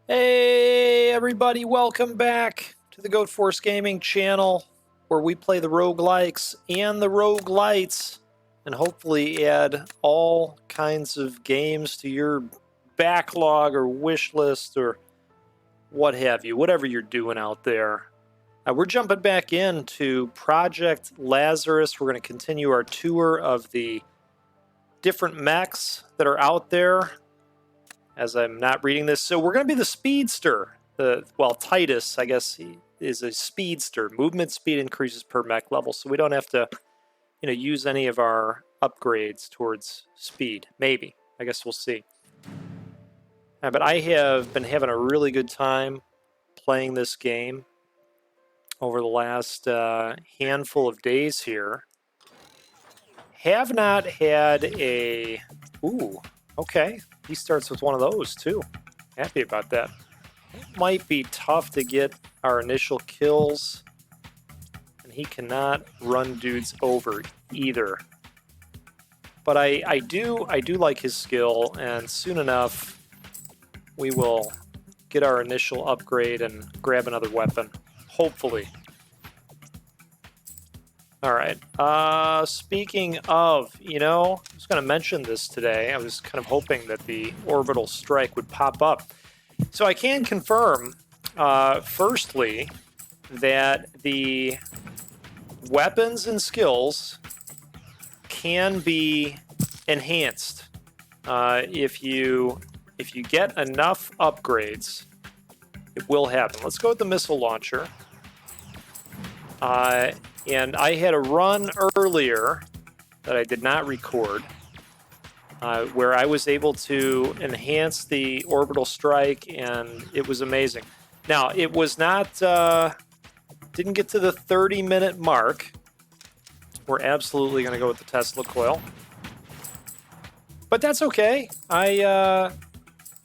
Hey everybody, welcome back to the Goat Force Gaming channel where we play the roguelikes and the roguelites and hopefully add all kinds of games to your backlog or wish list or what have you, whatever you're doing out there. We're jumping back into Project Lazarus. We're going to continue our tour of the different mechs that are out there. As I'm not reading this, so we're going to be the speedster. Titus, I guess, is a speedster. Movement speed increases per mech level, so we don't have to, use any of our upgrades towards speed. Maybe. I guess we'll see. But I have been having a really good time playing this game over the last handful of days here. Have not had a... Ooh, okay. He starts with one of those, too. Happy about that. It might be tough to get our initial kills. And he cannot run dudes over either. But I do like his skill, and soon enough, we will get our initial upgrade and grab another weapon. Hopefully. All right. Speaking of, I was going to mention this today. I was kind of hoping that the orbital strike would pop up. So I can confirm, firstly, that the weapons and skills can be enhanced if you get enough upgrades. It will happen. Let's go with the missile launcher. And I had a run earlier that I did not record where I was able to enhance the orbital strike, and it was amazing. Now, it was not, didn't get to the 30-minute mark. We're absolutely going to go with the Tesla coil. But that's okay. I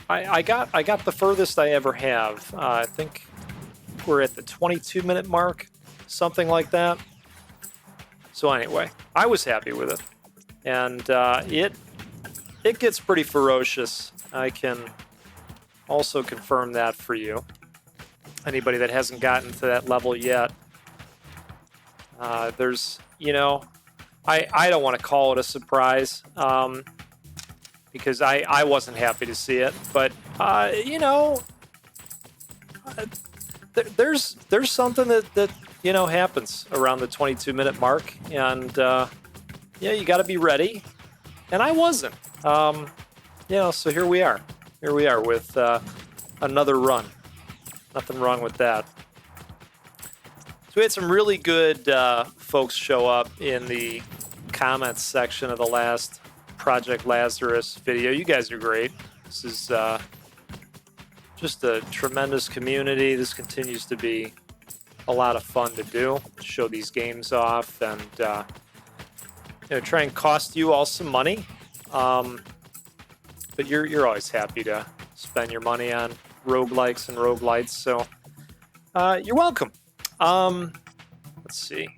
got the furthest I ever have. I think we're at the 22-minute mark, something like that. So anyway, I was happy with it, and it gets pretty ferocious. I can also confirm that for you. Anybody that hasn't gotten to that level yet, there's, I don't want to call it a surprise, because I wasn't happy to see it, but there's something that happens around the 22-minute mark, and you got to be ready, and I wasn't. So here we are with another run. Nothing wrong with that. So we had some really good folks show up in the comments section of the last Project Lazarus video. You guys are great. This is just a tremendous community. This continues to be a lot of fun to do, show these games off, and try and cost you all some money. But you're always happy to spend your money on roguelikes and roguelites, so you're welcome. Let's see.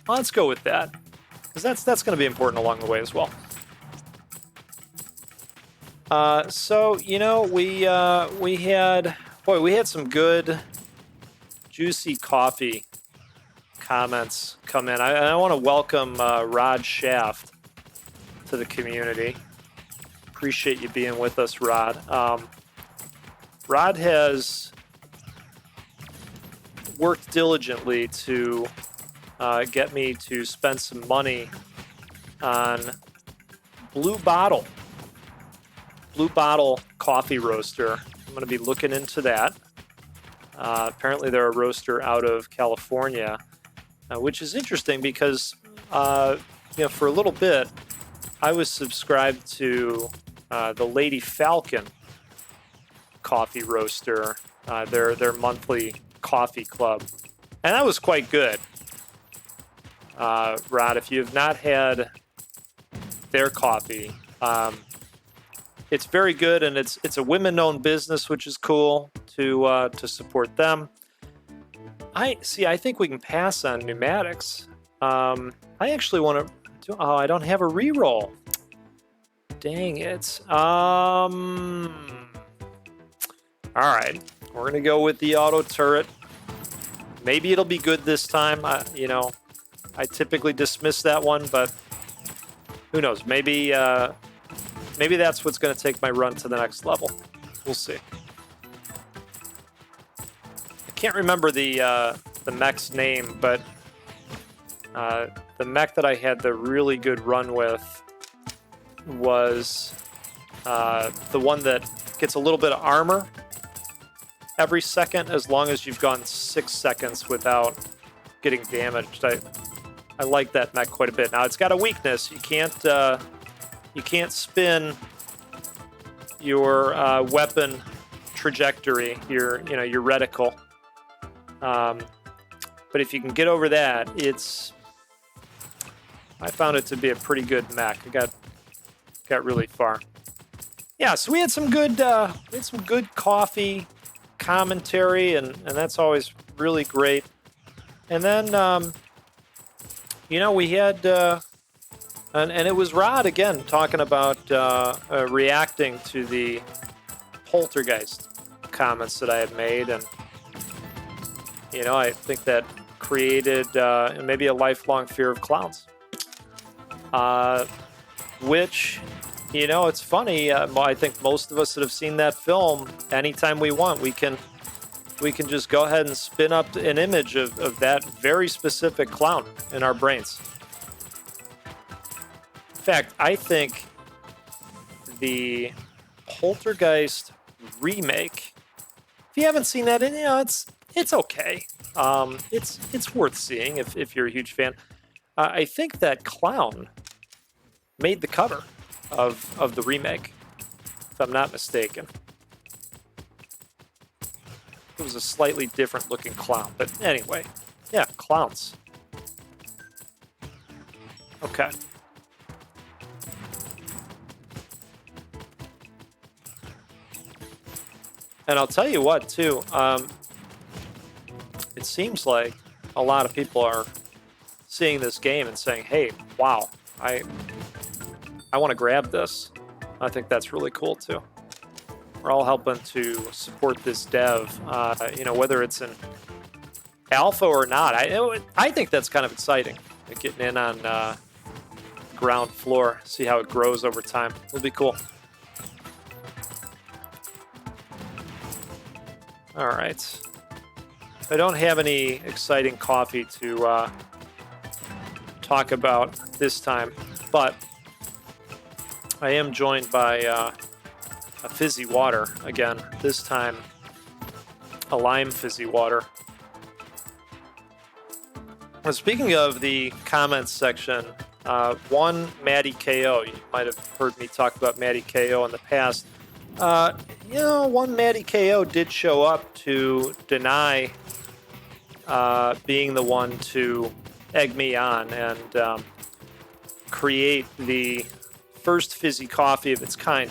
Let's go with that, because that's going to be important along the way as well. So we had some good juicy coffee comments come in. I want to welcome Rod Shaft to the community. Appreciate you being with us, Rod. Rod has worked diligently to get me to spend some money on Blue Bottle coffee roaster. I'm going to be looking into that. Apparently they're a roaster out of California, which is interesting because, for a little bit, I was subscribed to the Lady Falcon coffee roaster, their monthly coffee club, and that was quite good. Rod, if you have not had their coffee, it's very good, and it's a women-owned business, which is cool to support them. I think we can pass on pneumatics. I actually want to. I don't have a reroll. Dang it. All right. We're going to go with the auto turret. Maybe it'll be good this time. You know, I typically dismiss that one, but who knows? Maybe maybe that's what's going to take my run to the next level. We'll see. I can't remember the mech's name, but the mech that I had the really good run with was the one that gets a little bit of armor every second, as long as you've gone 6 seconds without getting damaged. I like that mech quite a bit. Now it's got a weakness. You can't spin your weapon trajectory, your reticle. But if you can get over that, I found it to be a pretty good mech. I got really far. Yeah, so we had some good coffee commentary, and that's always really great. And then we had and it was Rod again talking about reacting to the poltergeist comments that I had made, and I think that created maybe a lifelong fear of clowns. Which, it's funny. I think most of us that have seen that film, anytime we want, we can just go ahead and spin up an image of that very specific clown in our brains. In fact, I think the Poltergeist remake, if you haven't seen that, it's okay. It's worth seeing if you're a huge fan. I think that clown made the cover of the remake, if I'm not mistaken. It was a slightly different looking clown, but anyway, yeah, clowns. Okay. And I'll tell you what, too, it seems like a lot of people are seeing this game and saying, hey, wow, I want to grab this. I think that's really cool, too. We're all helping to support this dev, whether it's in alpha or not. I think that's kind of exciting, getting in on ground floor, see how it grows over time. It'll be cool. All right. I don't have any exciting coffee to talk about this time, but I am joined by a fizzy water again, this time a lime fizzy water. Well, speaking of the comments section, one Maddie KO, you might have heard me talk about Maddie KO in the past. One Maddie KO did show up to deny being the one to egg me on and create the first fizzy coffee of its kind.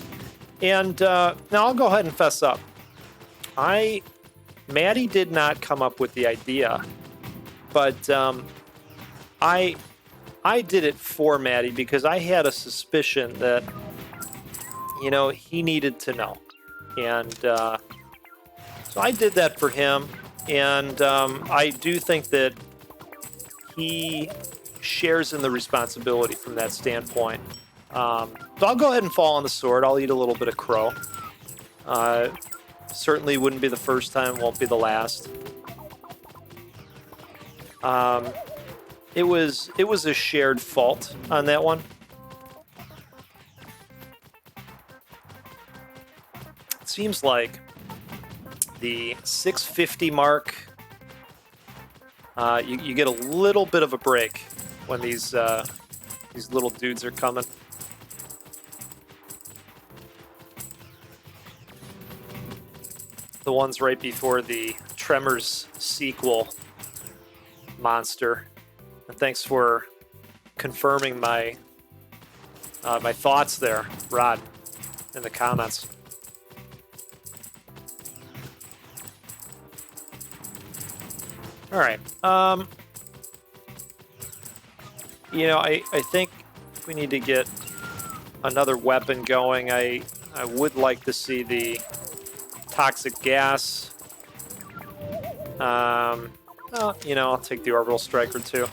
And now I'll go ahead and fess up. Maddie did not come up with the idea, but I did it for Maddie because I had a suspicion that he needed to know. And so I did that for him. And I do think that he shares in the responsibility from that standpoint. So I'll go ahead and fall on the sword. I'll eat a little bit of crow. Certainly wouldn't be the first time, won't be the last. It was a shared fault on that one. It seems like the 650 mark, you get a little bit of a break when these little dudes are coming. The ones right before the Tremors sequel monster. And thanks for confirming my thoughts there, Rod, in the comments. All right. I think we need to get another weapon going. I would like to see the toxic gas. You know, I'll take the orbital striker too.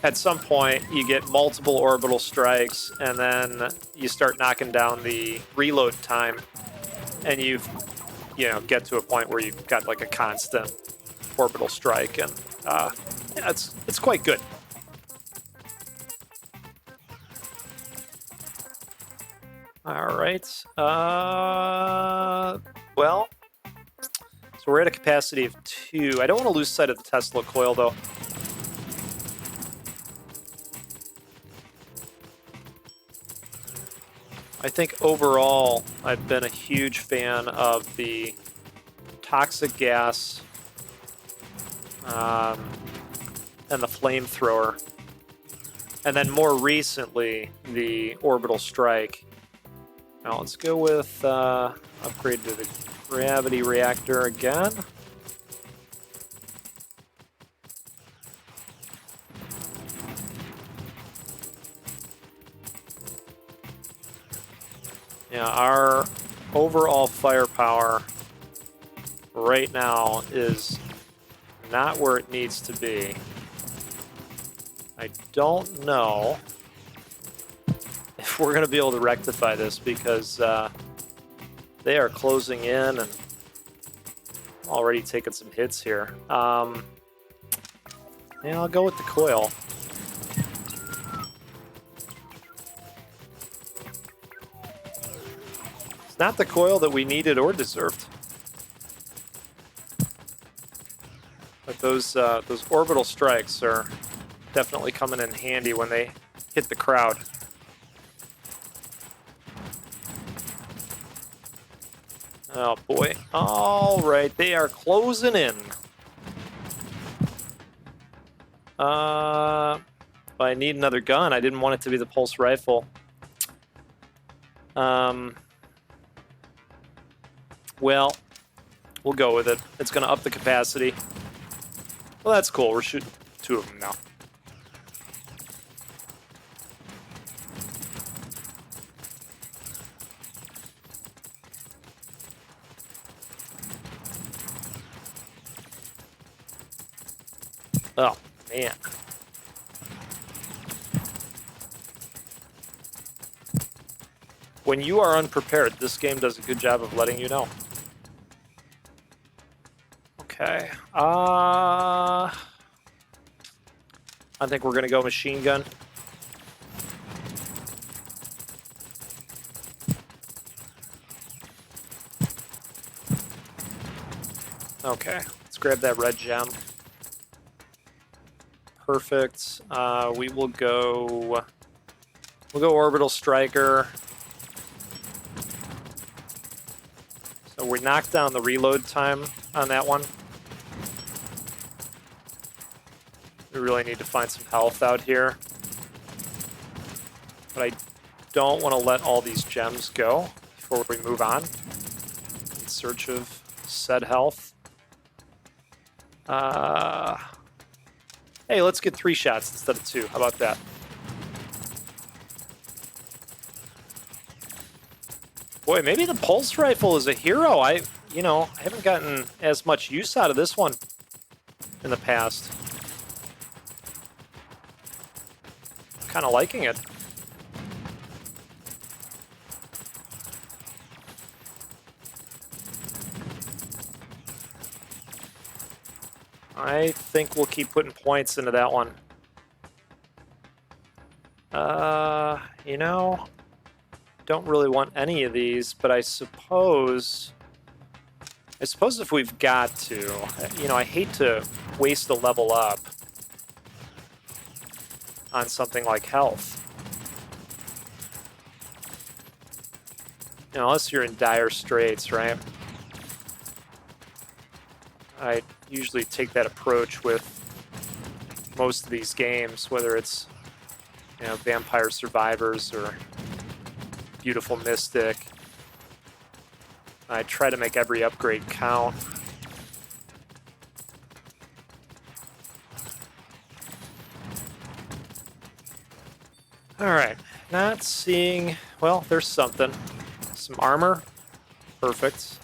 At some point, you get multiple orbital strikes, and then you start knocking down the reload time, and you know, get to a point where you've got like a constant orbital strike, and yeah, it's quite good. All right. Well, so we're at a capacity of 2. I don't want to lose sight of the Tesla coil, though. I think overall, I've been a huge fan of the toxic gas and the flamethrower. And then more recently, the orbital strike. Now let's go with upgrade to the gravity reactor again. Yeah, our overall firepower right now is not where it needs to be. I don't know if we're going to be able to rectify this because they are closing in and already taking some hits here. Yeah, I'll go with the coil. It's not the coil that we needed or deserved. But those orbital strikes are definitely coming in handy when they hit the crowd. Oh boy. All right, they are closing in. I need another gun. I didn't want it to be the pulse rifle. Well, we'll go with it. It's going to up the capacity. Well, that's cool. We're shooting 2 of them now. Oh, man. When you are unprepared, this game does a good job of letting you know. Okay. I think we're going to go machine gun. Okay, let's grab that red gem. Perfect. We will go... We'll go orbital striker. So we knocked down the reload time on that one. We really need to find some health out here. But I don't want to let all these gems go before we move on in search of said health. Hey, let's get 3 shots instead of 2. How about that? Boy, maybe the pulse rifle is a hero. I haven't gotten as much use out of this one in the past. Kind of liking it. I think we'll keep putting points into that one. You know, don't really want any of these, but I suppose if we've got to, you know, I hate to waste a level up on something like health. You know, unless you're in dire straits, right? I usually take that approach with most of these games, whether it's, you know, Vampire Survivors or Beautiful Mystic. I try to make every upgrade count. All right, Not seeing... Well, there's something. Some armor. Perfect.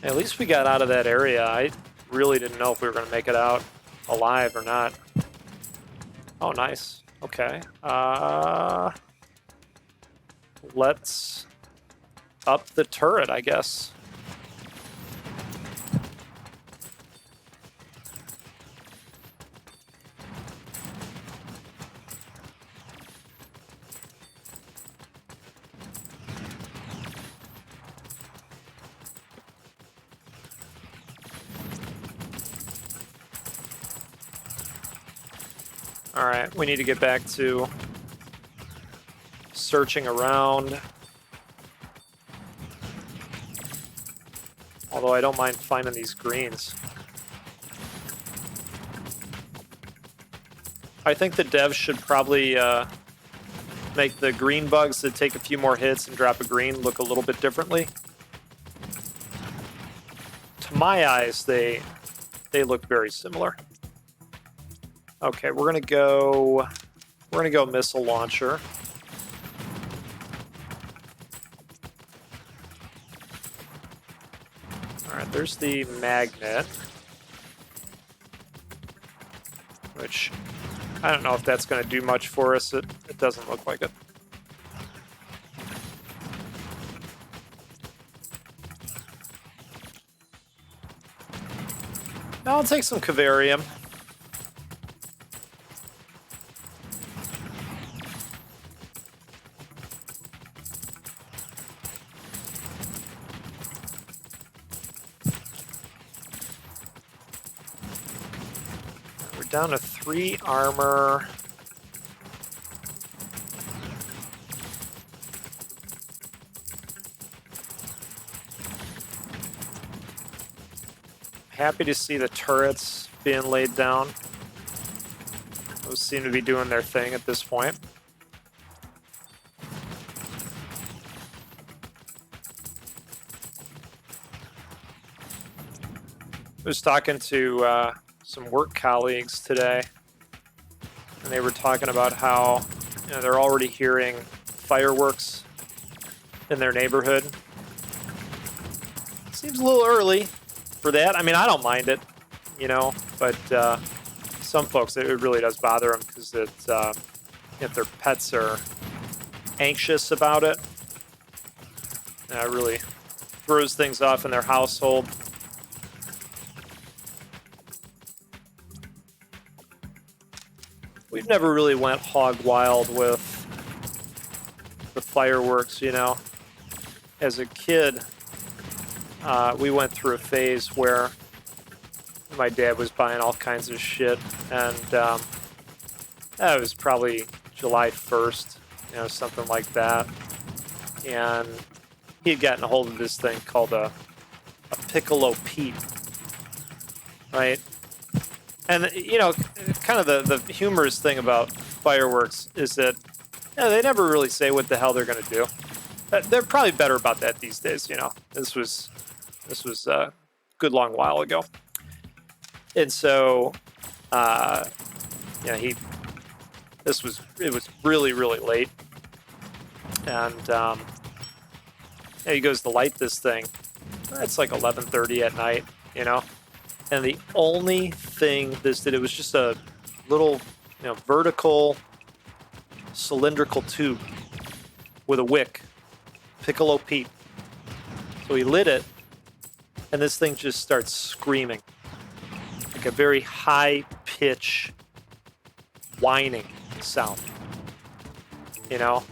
At least we got out of that area. I really didn't know if we were going to make it out alive or not. Oh, nice. Okay. Let's up the turret, I guess. All right, we need to get back to searching around. Although I don't mind finding these greens. I think the devs should probably make the green bugs that take a few more hits and drop a green look a little bit differently. To my eyes, they look very similar. Okay, we're gonna go missile launcher. All right, there's the magnet, which I don't know if that's gonna do much for us. It doesn't look like it. I'll take some Cavarium. Down to 3 armor. Happy to see the turrets being laid down. Those seem to be doing their thing at this point. I was talking to some work colleagues today, and they were talking about how they're already hearing fireworks in their neighborhood. Seems a little early for that. I mean, I don't mind it, but some folks, it really does bother them because if their pets are anxious about it, it really throws things off in their household. We've never really went hog wild with the fireworks, As a kid, we went through a phase where my dad was buying all kinds of shit, and that was probably July 1st, something like that. And he had gotten a hold of this thing called a Piccolo Pete, right? And, kind of the humorous thing about fireworks is that they never really say what the hell they're going to do. They're probably better about that these days, This was a good long while ago. And so, it was really, really late. And he goes to light this thing. It's like 11:30 at night, And the only thing this did, it was just a little, vertical cylindrical tube with a wick, Piccolo Pete. So he lit it, and this thing just starts screaming, like a very high pitch whining sound. Not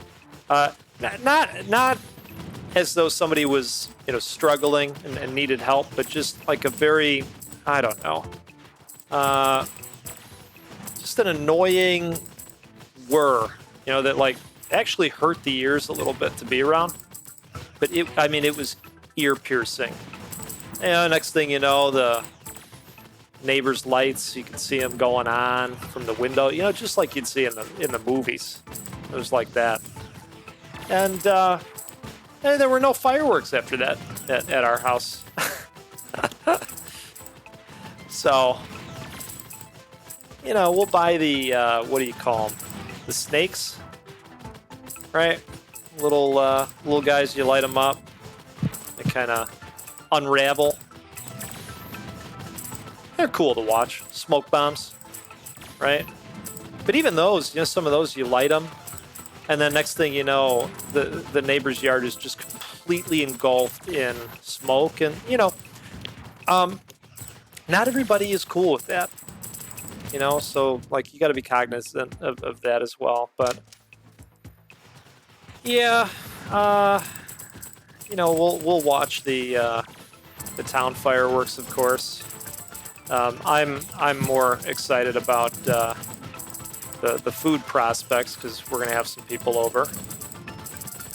as though somebody was, struggling and needed help, but just like a very, I don't know, just an annoying whir, that like actually hurt the ears a little bit to be around. But it was ear piercing. And next thing you know, the neighbor's lights, you can see them going on from the window, just like you'd see in the movies. It was like that. And there were no fireworks after that at our house. So, you know, we'll buy the, what do you call them? The snakes, right? Little guys, you light them up. They kind of unravel. They're cool to watch. Smoke bombs, right? But even those, you know, some of those, you light them, and then next thing you know, the neighbor's yard is just completely engulfed in smoke. And, you know, not everybody is cool with that, you know, so, like, you got to be cognizant of that as well. But, yeah, you know, we'll watch the town fireworks, of course. I'm more excited about the food prospects because we're gonna have some people over,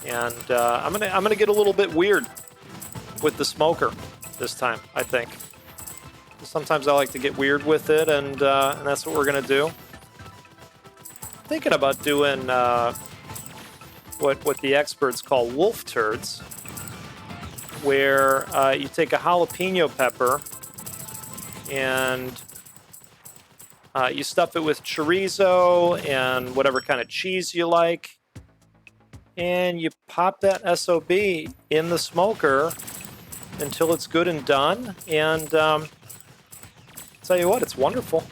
and I'm gonna get a little bit weird with the smoker this time. I think sometimes I like to get weird with it, and that's what we're gonna do. Thinking about doing what the experts call wolf turds, where you take a jalapeno pepper and you stuff it with chorizo and whatever kind of cheese you like, and you pop that SOB in the smoker until it's good and done. And tell you what, it's wonderful.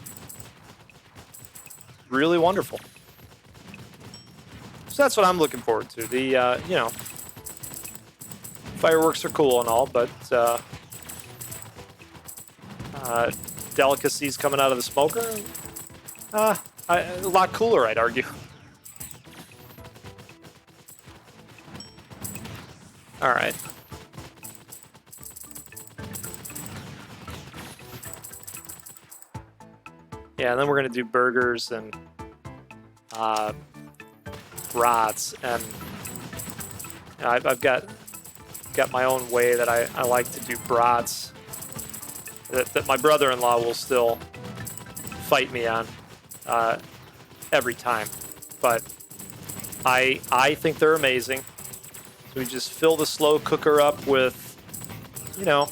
Really wonderful. So that's what I'm looking forward to. The, you know, fireworks are cool and all, but delicacies coming out of the smoker, a lot cooler, I'd argue. All right. Yeah, and then we're gonna do burgers and brats, and you know, I've got my own way that I like to do brats that my brother-in-law will still fight me on every time, but I think they're amazing. So we just fill the slow cooker up with, you know,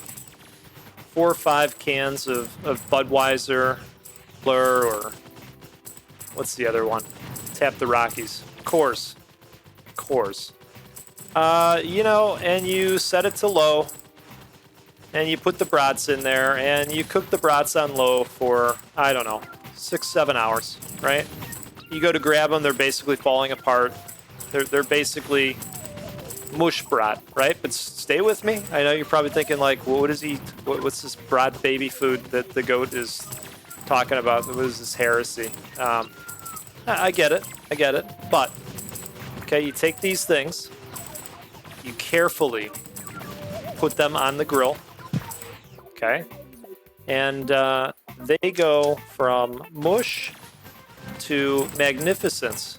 4 or 5 cans of Budweiser, Blur, or what's the other one? Tap the Rockies. Coors. You know, and you set it to low, and you put the brats in there, and you cook the brats on low for, I don't know, 6-7 hours, right? You go to grab them, they're basically falling apart. They're basically mush brat, right? But stay with me. I know you're probably thinking, like, well, what is he? What's this brat baby food that the goat is talking about? What is this heresy? I get it. But okay, you take these things, you carefully put them on the grill. Okay, and they go from mush to magnificence.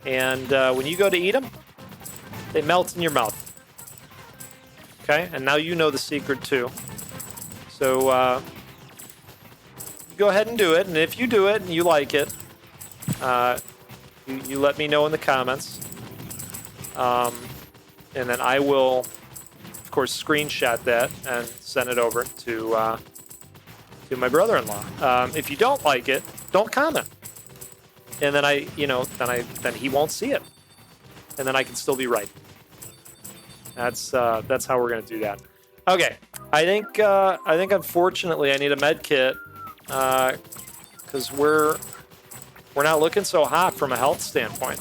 And when you go to eat them, they melt in your mouth. Okay, and now you know the secret too. So go ahead and do it, and if you do it and you like it, you let me know in the comments, and then I will, of course, screenshot that and send it over to my brother-in-law. If you don't like it, don't comment, and then then he won't see it, and then I can still be right. That's how we're gonna do that. Okay, I think unfortunately I need a med kit because we're not looking so hot from a health standpoint.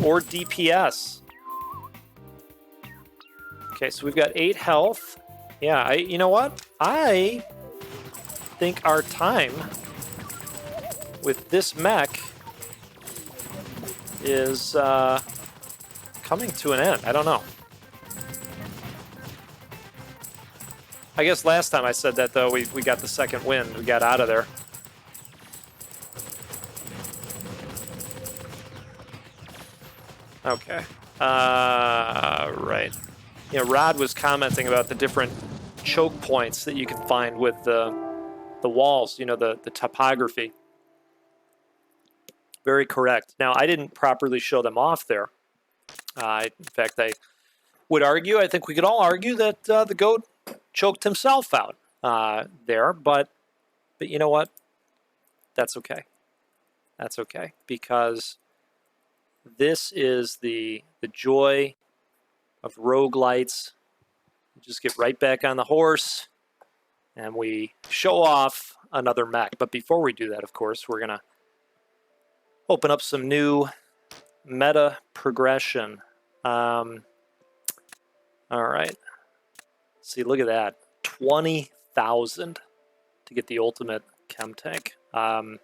Or DPS. Okay, so we've got 8 health. Yeah, you know what? I think our time with this mech is coming to an end. I don't know. I guess last time I said that, though, we got the second win. We got out of there. Okay. Right. You know, Rod was commenting about the different choke points that you can find with the walls, you know, the topography. Very correct. Now, I didn't properly show them off there. In fact, would argue, I think we could all argue that the goat choked himself out there, but you know what? That's okay. That's okay, because this is the joy of roguelites. You just get right back on the horse, and we show off another mech. But before we do that, of course, we're going to open up some new meta progression. All right. See, look at that. 20,000 to get the ultimate chem tank. I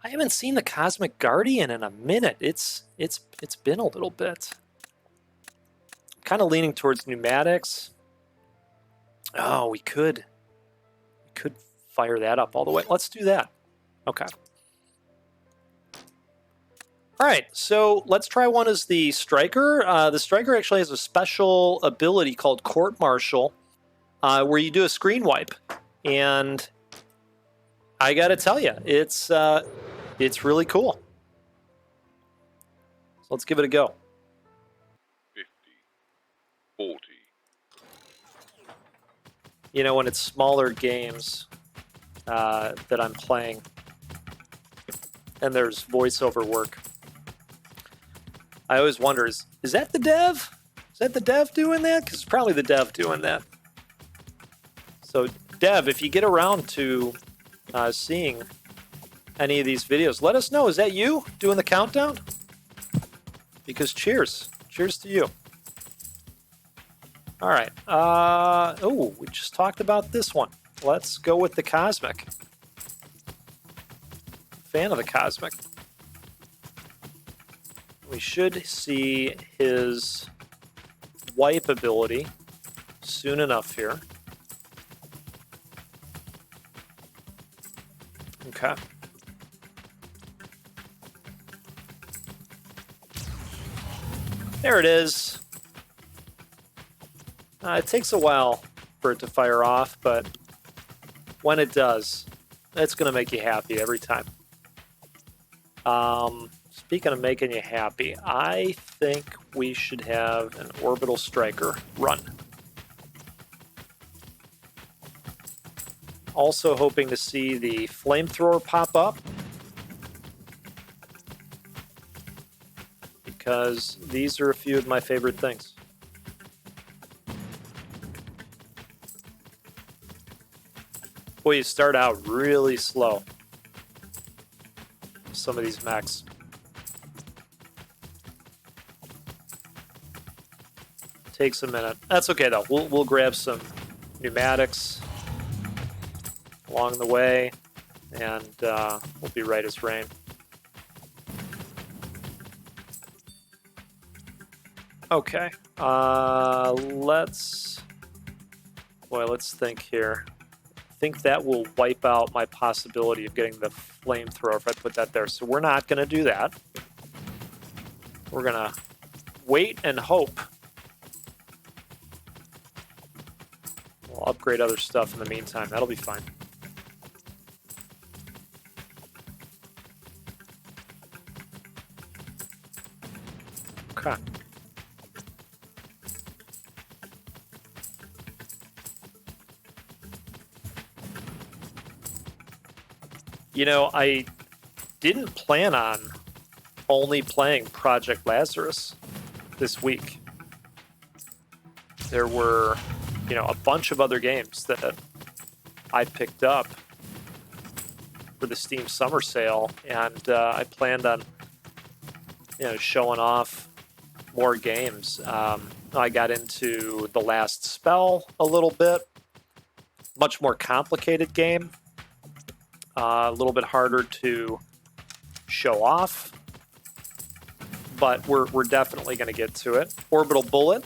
haven't seen the Cosmic Guardian in a minute. It's been a little bit. I'm kind of leaning towards pneumatics. Oh, we could fire that up all the way. Let's do that. Okay. All right, so let's try one as the Striker. The Striker actually has a special ability called Court Martial, where you do a screen wipe, and I gotta tell you, it's really cool. So let's give it a go. 50, 40. You know, when it's smaller games that I'm playing, and there's voiceover work, I always wonder, is that the dev? Is that the dev doing that? Because it's probably the dev doing that. So, dev, if you get around to seeing any of these videos, let us know. Is that you doing the countdown? Because cheers. Cheers to you. All right. Oh, we just talked about this one. Let's go with the Cosmic. Fan of the Cosmic. We should see his wipe ability soon enough here. Okay. There it is. It takes a while for it to fire off, but when it does, it's going to make you happy every time. Speaking of making you happy, I think we should have an Orbital Striker run. Also hoping to see the Flamethrower pop up, because these are a few of my favorite things. Boy, you start out really slow. Some of these mechs. Takes a minute. That's okay though. We'll grab some pneumatics along the way, and we'll be right as rain. Okay. Let's think here. I think that will wipe out my possibility of getting the Flamethrower if I put that there. So we're not going to do that. We're going to wait and hope. We'll upgrade other stuff in the meantime. That'll be fine. Okay. You know, I didn't plan on only playing Project Lazarus this week. There were, you know, a bunch of other games that I picked up for the Steam Summer Sale, and I planned on, you know, showing off more games. I got into The Last Spell a little bit. Much more complicated game. A little bit harder to show off, but we're definitely going to get to it. Orbital Bullet.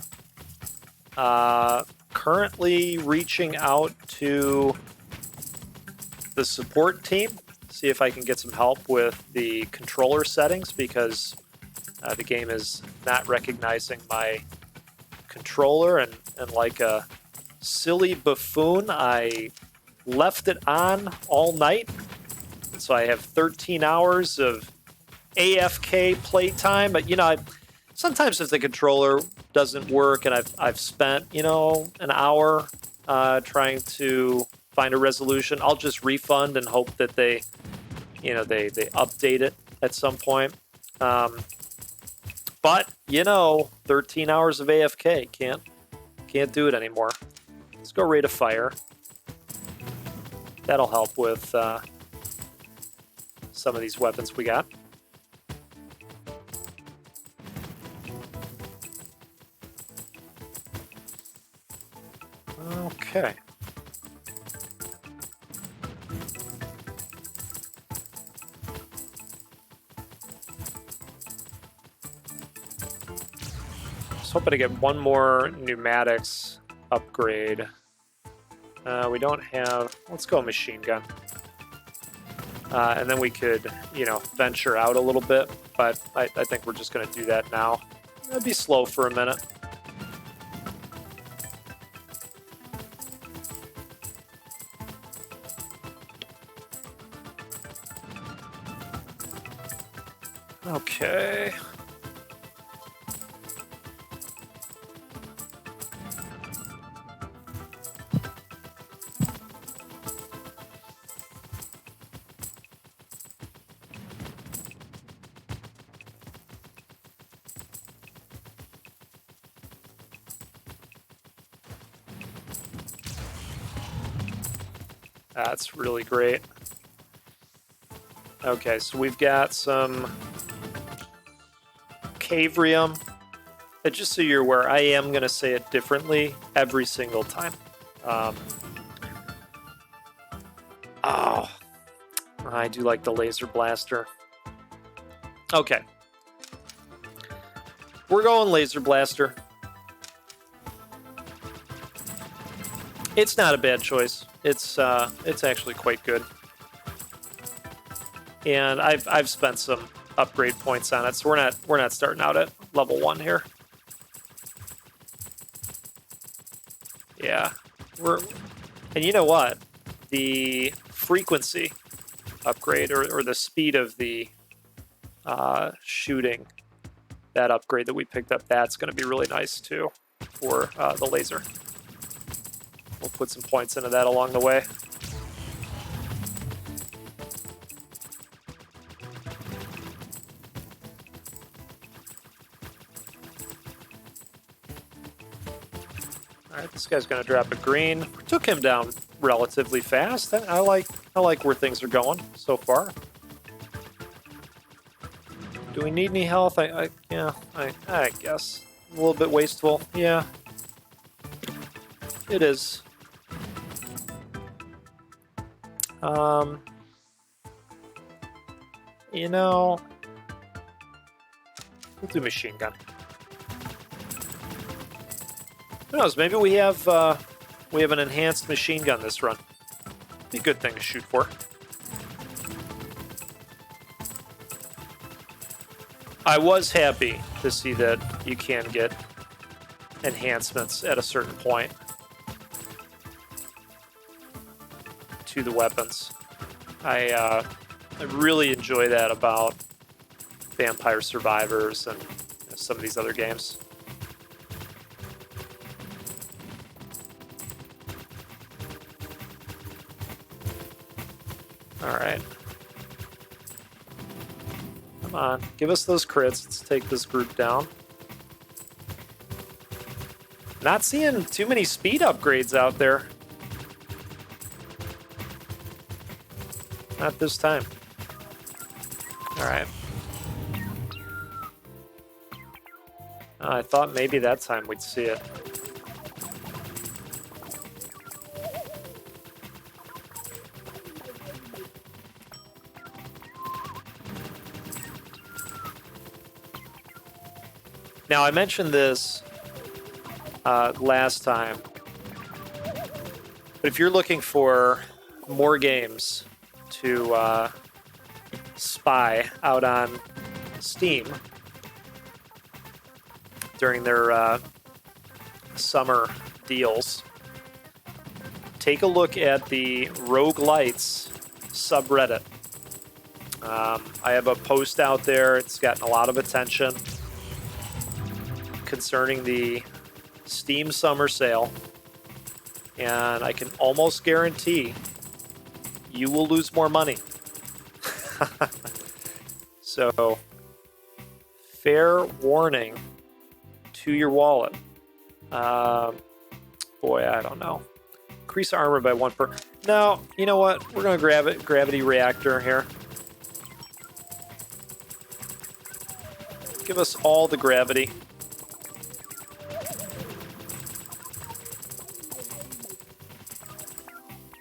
Currently reaching out to the support team, see if I can get some help with the controller settings, because the game is not recognizing my controller, and like a silly buffoon, I left it on all night, so I have 13 hours of AFK playtime. But you know, Sometimes if the controller doesn't work and I've spent, you know, an hour trying to find a resolution, I'll just refund and hope that they, you know, they update it at some point. But, you know, 13 hours of AFK, can't do it anymore. Let's go rate of fire. That'll help with some of these weapons we got. Okay. I was hoping to get one more pneumatics upgrade. We don't have... Let's go machine gun. And then we could, you know, venture out a little bit, but I think we're just going to do that now. It'll be slow for a minute. Okay. That's really great. Okay, so we've got some Cavrium. Just so you're aware, I am going to say it differently every single time. Oh, I do like the laser blaster. Okay. We're going laser blaster. It's not a bad choice. It's actually quite good. And I've spent some upgrade points on it, so we're not starting out at level 1 here. Yeah, and you know what? The frequency upgrade or the speed of the shooting, that upgrade that we picked up, that's going to be really nice too for the laser. We'll put some points into that along the way. Alright, this guy's going to drop a green. We took him down relatively fast. I like where things are going so far. Do we need any health? I guess. A little bit wasteful. Yeah. It is. You know, we'll do machine gun. Who knows? Maybe we have an enhanced machine gun this run. Be a good thing to shoot for. I was happy to see that you can get enhancements at a certain point to the weapons. I really enjoy that about Vampire Survivors and some of these other games. Alright. Come on, give us those crits. Let's take this group down. Not seeing too many speed upgrades out there. Not this time. Alright. I thought maybe that time we'd see it. Now, I mentioned this last time, but if you're looking for more games to spy out on Steam during their summer deals, take a look at the Roguelites subreddit. I have a post out there. It's gotten a lot of attention. concerning the Steam Summer Sale, and I can almost guarantee you will lose more money. So, fair warning to your wallet. Boy, I don't know. Increase armor by 1 per... No, you know what? We're going to grab it. Gravity reactor here. Give us all the gravity.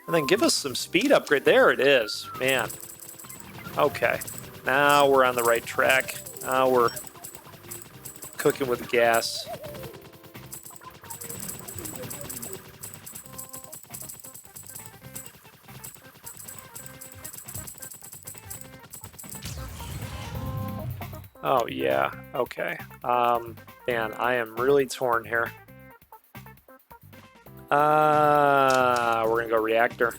And then give us some speed upgrade. There it is. Man. Okay. Now we're on the right track. Now we're cooking with gas. Oh, yeah. Okay. Man, I am really torn here. We're going to go reactor.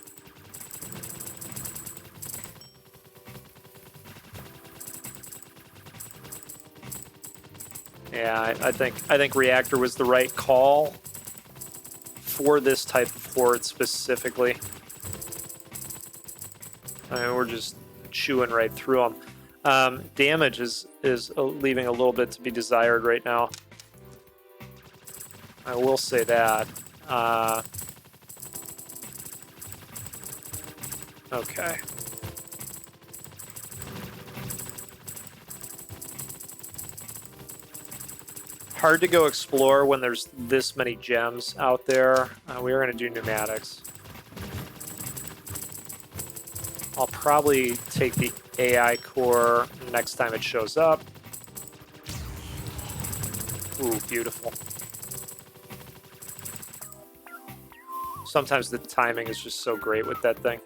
Yeah, I think reactor was the right call for this type of horde specifically. I mean, we're just chewing right through them. Damage is leaving a little bit to be desired right now. I will say that. Okay. Hard to go explore when there's this many gems out there. We are going to do pneumatics. I'll probably take the AI core next time it shows up. Ooh, beautiful. Sometimes the timing is just so great with that thing.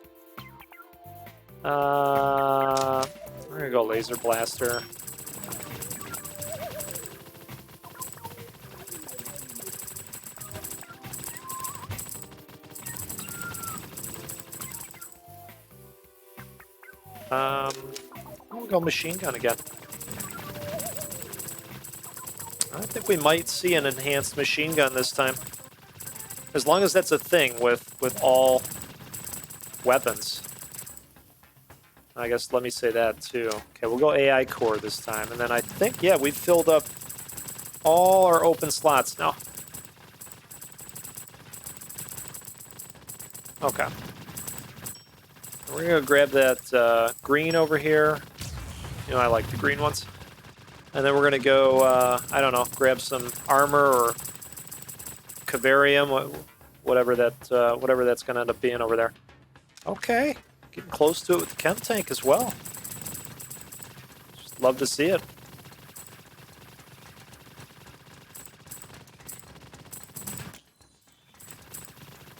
We're gonna go laser blaster. We'll go machine gun again. I think we might see an enhanced machine gun this time. As long as that's a thing with all weapons. I guess let me say that too. Okay, we'll go AI core this time. And then I think, yeah, we've filled up all our open slots now. Okay. We're going to grab that green over here. You know, I like the green ones. And then we're going to go, I don't know, grab some armor or cavarium, whatever that's going to end up being over there. Okay. Getting close to it with the chem tank as well. Just love to see it.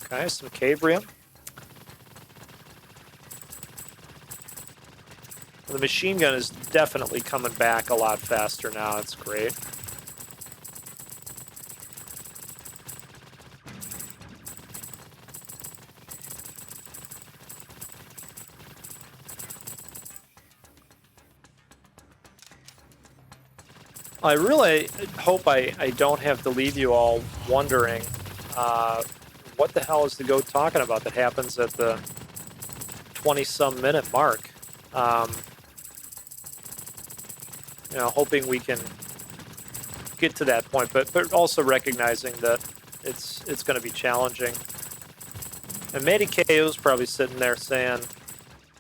Okay, some cavarium. The machine gun is definitely coming back a lot faster now. It's great. I really hope I don't have to leave you all wondering what the hell is the goat talking about that happens at the 20-some minute mark. You know, hoping we can get to that point, but also recognizing that it's going to be challenging. And Matty KO's probably sitting there saying,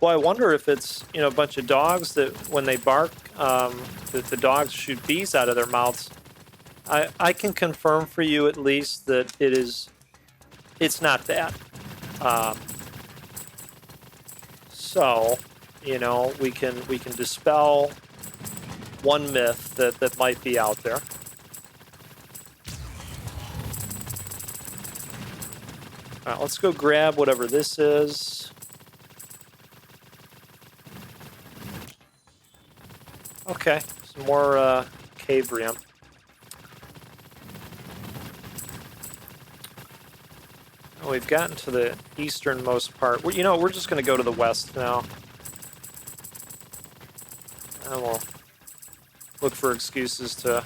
well, I wonder if it's, you know, a bunch of dogs that when they bark, that the dogs shoot bees out of their mouths. I can confirm for you at least that it's not that. So, you know, we can dispel one myth that might be out there. All right, let's go grab whatever this is. Okay, some more cavarium. Oh, we've gotten to the easternmost part. You know, we're just going to go to the west now. And we'll look for excuses to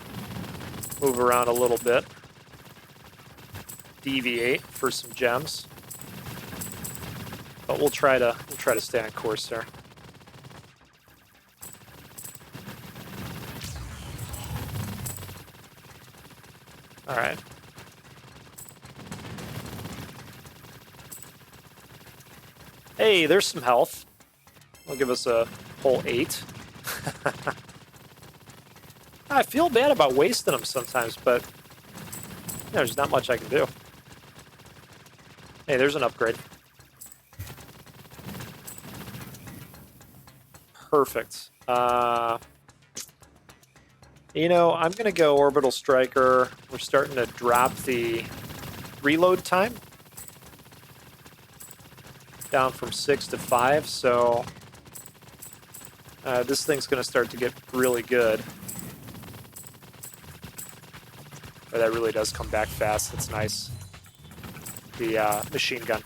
move around a little bit. Deviate for some gems. But we'll try to stay on course there. All right. Hey, there's some health. Will give us a whole 8. I feel bad about wasting them sometimes, but there's not much I can do. Hey, there's an upgrade. Perfect. You know, I'm going to go Orbital Striker. We're starting to drop the reload time down from 6 to 5, so this thing's going to start to get really good. But that really does come back fast. That's nice. The machine gun.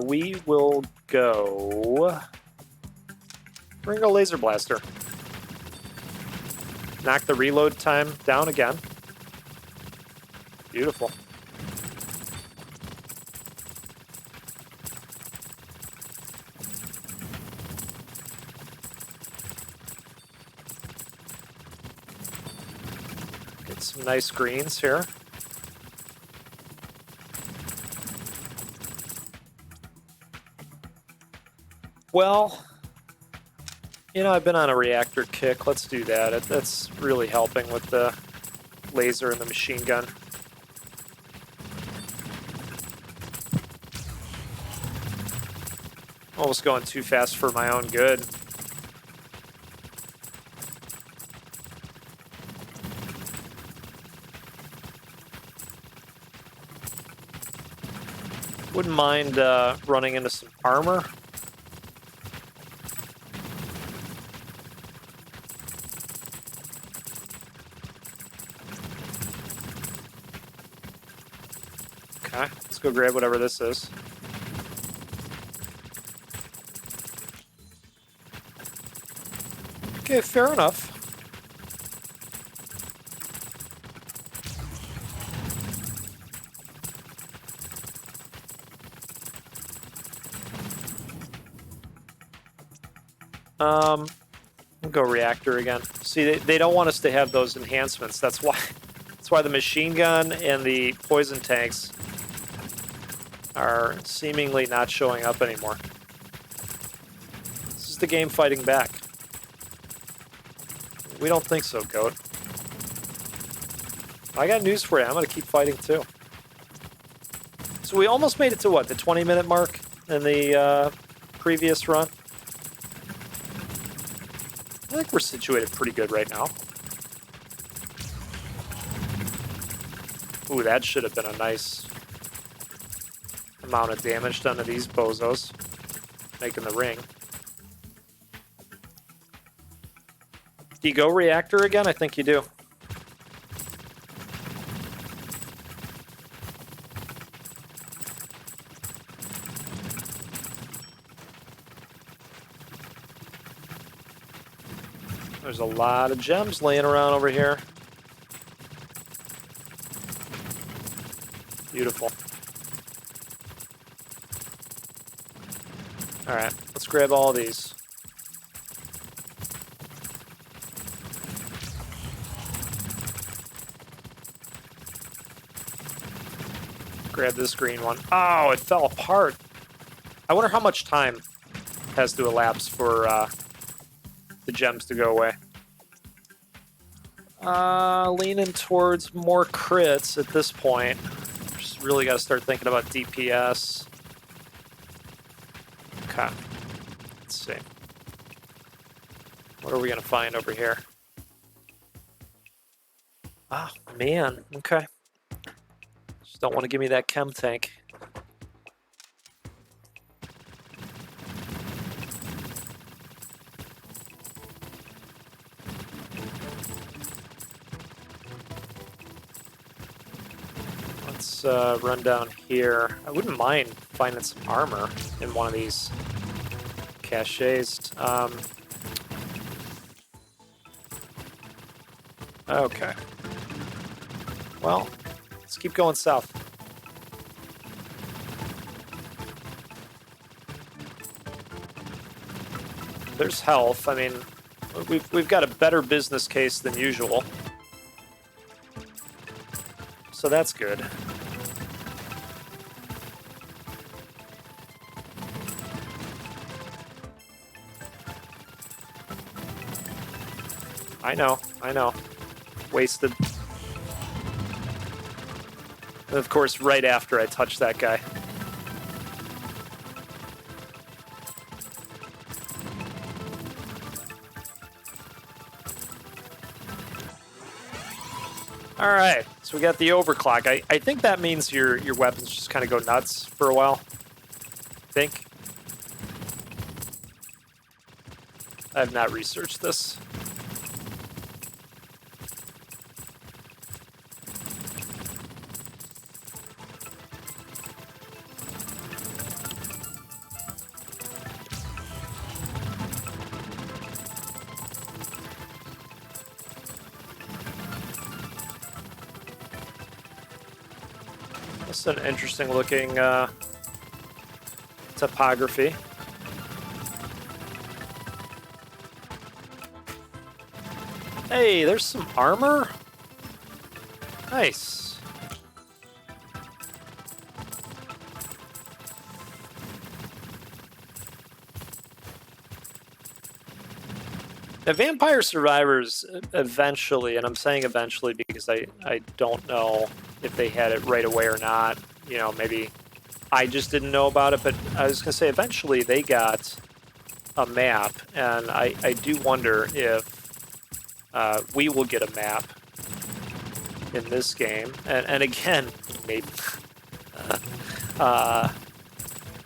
We will go... We're going to go Laser Blaster. Knock the reload time down again. Beautiful. Get some nice greens here. Well, you know, I've been on a reactor kick. Let's do that. That's really helping with the laser and the machine gun. Almost going too fast for my own good. Wouldn't mind running into some armor. Okay, let's go grab whatever this is. Okay, fair enough. We'll go reactor again. See, they don't want us to have those enhancements. That's why the machine gun and the poison tanks are seemingly not showing up anymore. This is the game fighting back. We don't think so, Goat. I got news for you. I'm going to keep fighting too. So we almost made it to what? The 20-minute mark in the previous run? I think we're situated pretty good right now. Ooh, that should have been a nice amount of damage done to these bozos. Making the ring. Do you go reactor again? I think you do. There's a lot of gems laying around over here. Beautiful. All right, let's grab all these. Grab this green one. Oh, it fell apart. I wonder how much time has to elapse for the gems to go away. Leaning towards more crits at this point. Just really got to start thinking about DPS. Okay. Let's see. What are we going to find over here? Oh, man. Okay. Just don't want to give me that chem tank. Let's run down here. I wouldn't mind finding some armor in one of these caches. Okay. Well, let's keep going south. There's health. I mean, we've got a better business case than usual. So that's good. I know. Wasted. And of course, right after I touched that guy. All right, so we got the overclock. I think that means your weapons just kind of go nuts for a while. I think. I have not researched this. That's an interesting looking topography. Hey, there's some armor. Nice. Now, Vampire Survivors eventually, and I'm saying eventually because I don't know if they had it right away or not. You know, maybe I just didn't know about it, but I was going to say eventually they got a map, and I do wonder if we will get a map in this game. And again, maybe,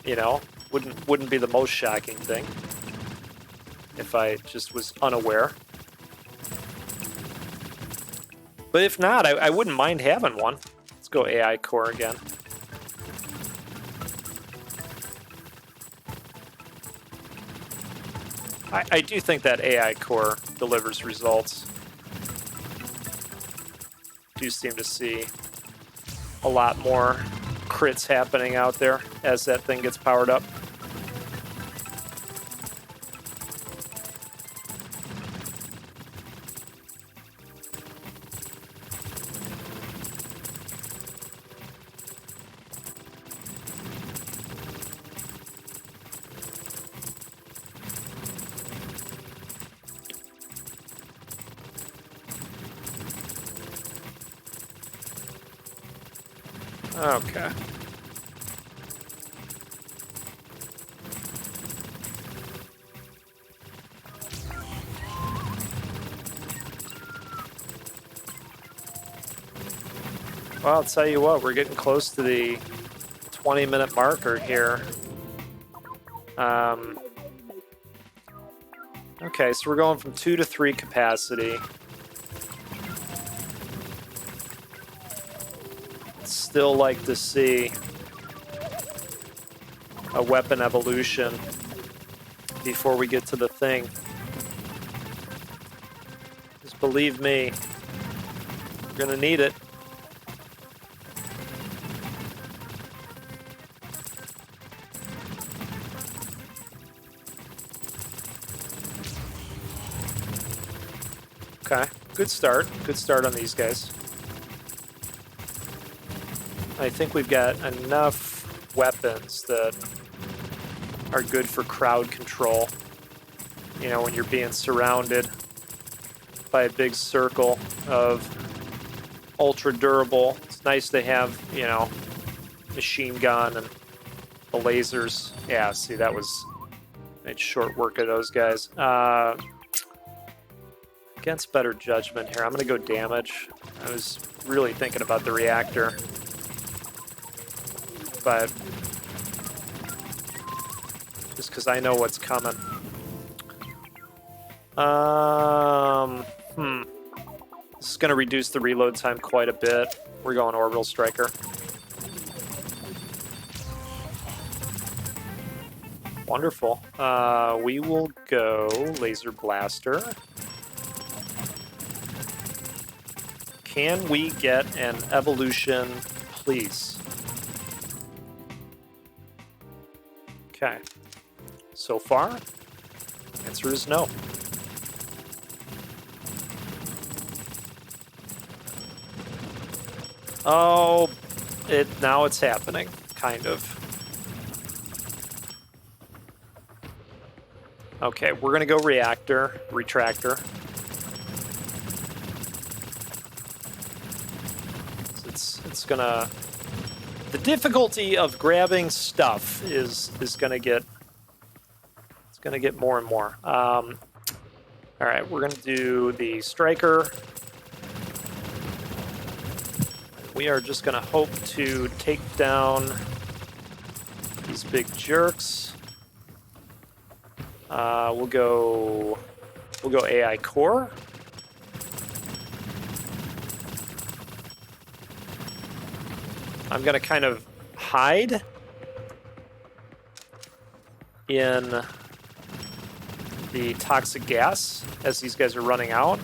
you know, wouldn't be the most shocking thing if I just was unaware. But if not, I wouldn't mind having one. Let's go AI core again. I do think that AI core delivers results. Do seem to see a lot more crits happening out there as that thing gets powered up. Okay. Well, I'll tell you what, we're getting close to the 20-minute marker here. Okay, so we're going from 2 to 3 capacity. Still like to see a weapon evolution before we get to the thing. Just believe me, we're gonna need it. Okay, good start. Good start on these guys. I think we've got enough weapons that are good for crowd control. You know, when you're being surrounded by a big circle of ultra durable, it's nice to have, you know, machine gun and the lasers. Yeah, see, that was made short work of those guys. Against better judgment here, I'm going to go damage. I was really thinking about the reactor. But just because I know what's coming. This is going to reduce the reload time quite a bit. We're going Orbital Striker. Wonderful. We will go laser blaster. Can we get an evolution, please? Okay. So far, answer is no. Oh, now it's happening, kind of. Okay, we're gonna go retractor. It's gonna. The difficulty of grabbing stuff is gonna get. It's gonna get more and more. All right, we're gonna do the striker. We are just gonna hope to take down these big jerks. We'll go AI core. I'm gonna kind of hide in the toxic gas as these guys are running out,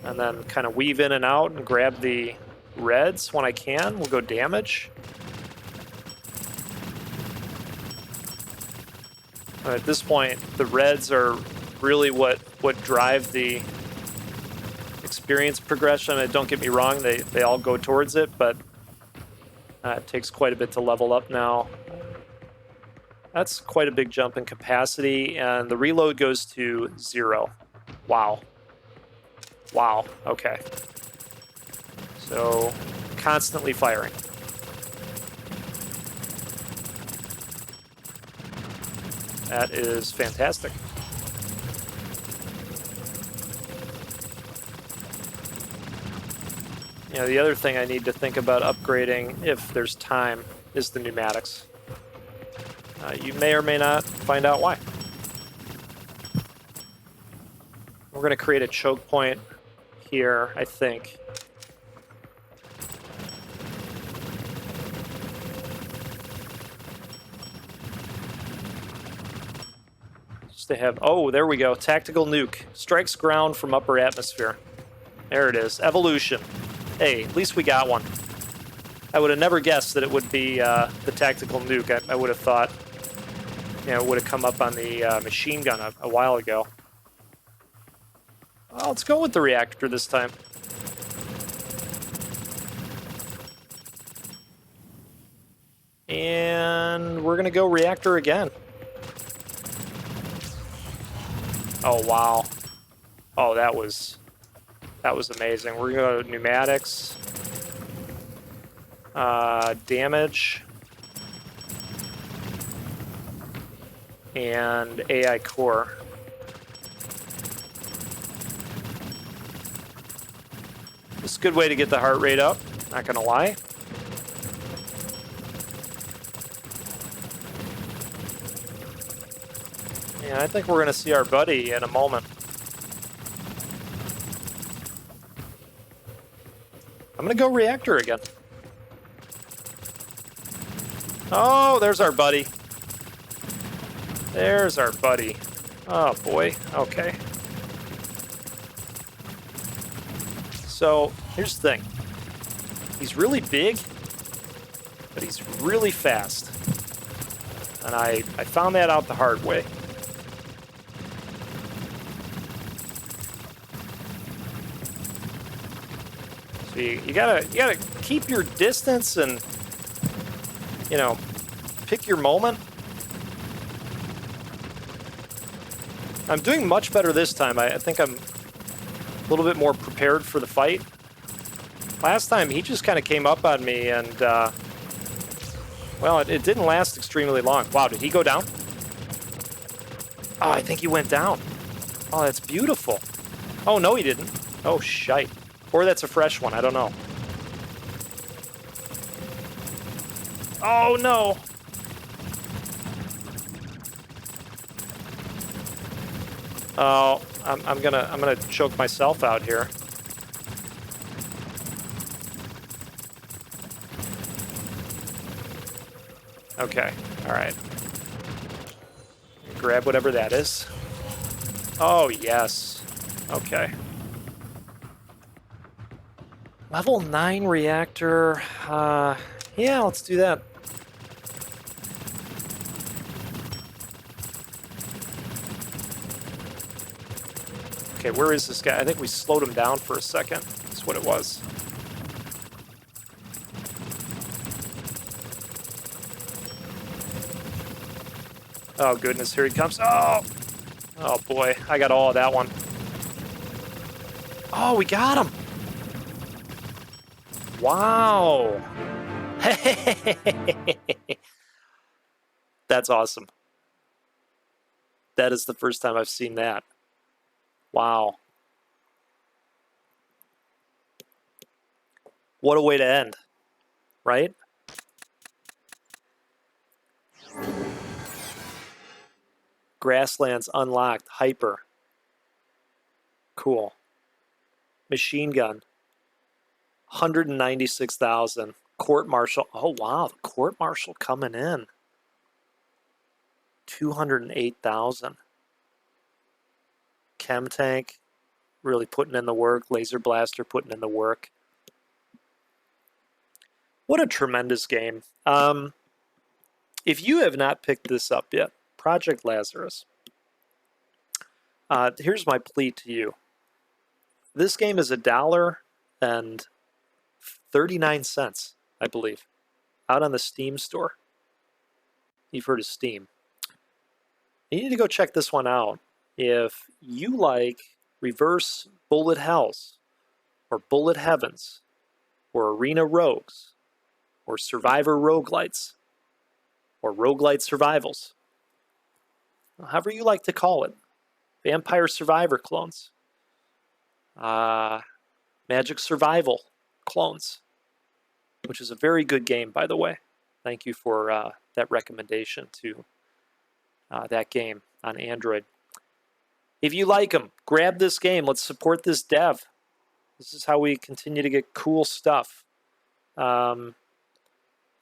and then kind of weave in and out and grab the reds when I can. We'll go damage. At this point, the reds are really what drive the experience progression. And don't get me wrong, they all go towards it, but it takes quite a bit to level up now. That's quite a big jump in capacity, and the reload goes to 0. Wow. Wow, okay. So, constantly firing. That is fantastic. You know, the other thing I need to think about upgrading, if there's time, is the pneumatics. You may or may not find out why. We're going to create a choke point here, I think. Just to have... Oh, there we go. Tactical nuke. Strikes ground from upper atmosphere. There it is. Evolution. Hey, at least we got one. I would have never guessed that it would be the tactical nuke. I would have thought, you know, it would have come up on the machine gun a while ago. Well, let's go with the reactor this time. And we're gonna go reactor again. Oh wow. Oh, that was amazing. We're gonna go pneumatics. Damage. And AI core. It's a good way to get the heart rate up, not gonna lie. Yeah, I think we're gonna see our buddy in a moment. I'm gonna go reactor again. Oh, there's our buddy. There's our buddy. Oh boy, okay. So, here's the thing. He's really big, but he's really fast. And I found that out the hard way. So you gotta keep your distance and, you know, pick your moment. I'm doing much better this time. I think I'm a little bit more prepared for the fight. Last time, he just kind of came up on me, and, well, it didn't last extremely long. Wow, did he go down? Oh, I think he went down. Oh, that's beautiful. Oh, no, he didn't. Oh, shite. Or that's a fresh one, I don't know. Oh, no. Oh, I'm gonna choke myself out here. Okay, all right. Grab whatever that is. Oh, yes. Okay. Level 9 reactor. Yeah, let's do that. Okay, where is this guy? I think we slowed him down for a second. That's what it was. Oh, goodness, here he comes. Oh! Oh, boy, I got all of that one. Oh, we got him! Wow! That's awesome. That is the first time I've seen that. Wow. What a way to end, right? Grasslands unlocked. Hyper. Cool. Machine gun. 196,000. Court martial. Oh, wow. The court martial coming in. 208,000. Chem tank. Really putting in the work. Laser blaster putting in the work. What a tremendous game. If you have not picked this up yet, Project Lazarus, here's my plea to you. This game is $1.39, I believe, out on the Steam store. You've heard of Steam. You need to go check this one out. If you like Reverse Bullet Hells, or Bullet Heavens, or Arena Rogues, or Survivor Roguelites, or Roguelite Survivals, however you like to call it, Vampire Survivor clones, Magic Survival clones, which is a very good game, by the way. Thank you for that recommendation to that game on Android. If you like them, grab this game. Let's support this dev. This is how we continue to get cool stuff. And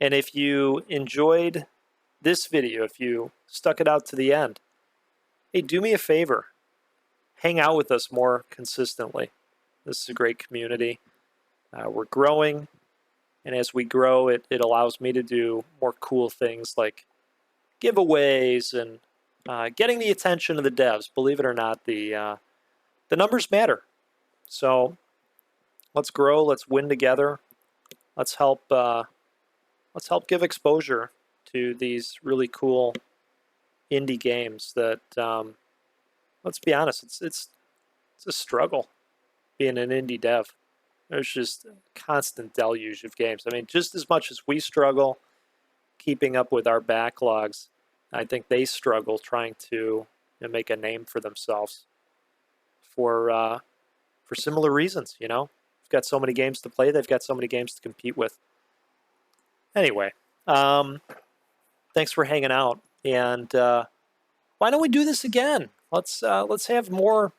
if you enjoyed this video, if you stuck it out to the end, hey, do me a favor. Hang out with us more consistently. This is a great community. We're growing, and as we grow, it allows me to do more cool things like giveaways and getting the attention of the devs. Believe it or not, the numbers matter. So let's grow. Let's win together. Let's help give exposure to these really cool indie games that, let's be honest, it's a struggle being an indie dev. There's just a constant deluge of games. I mean, just as much as we struggle keeping up with our backlogs, I think they struggle trying to make a name for themselves for similar reasons, you know? They've got so many games to play, they've got so many games to compete with. Anyway, thanks for hanging out, and why don't we do this again? Let's have more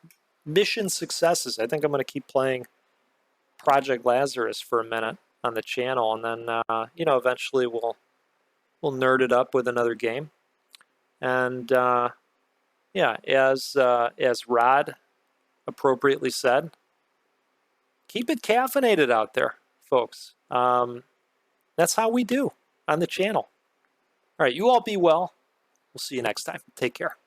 mission successes. I think I'm going to keep playing Project Lazarus for a minute on the channel, and then eventually we'll nerd it up with another game. And yeah, as Rod appropriately said, keep it caffeinated out there, folks. That's how we do on the channel. All right, you all be well. We'll see you next time. Take care.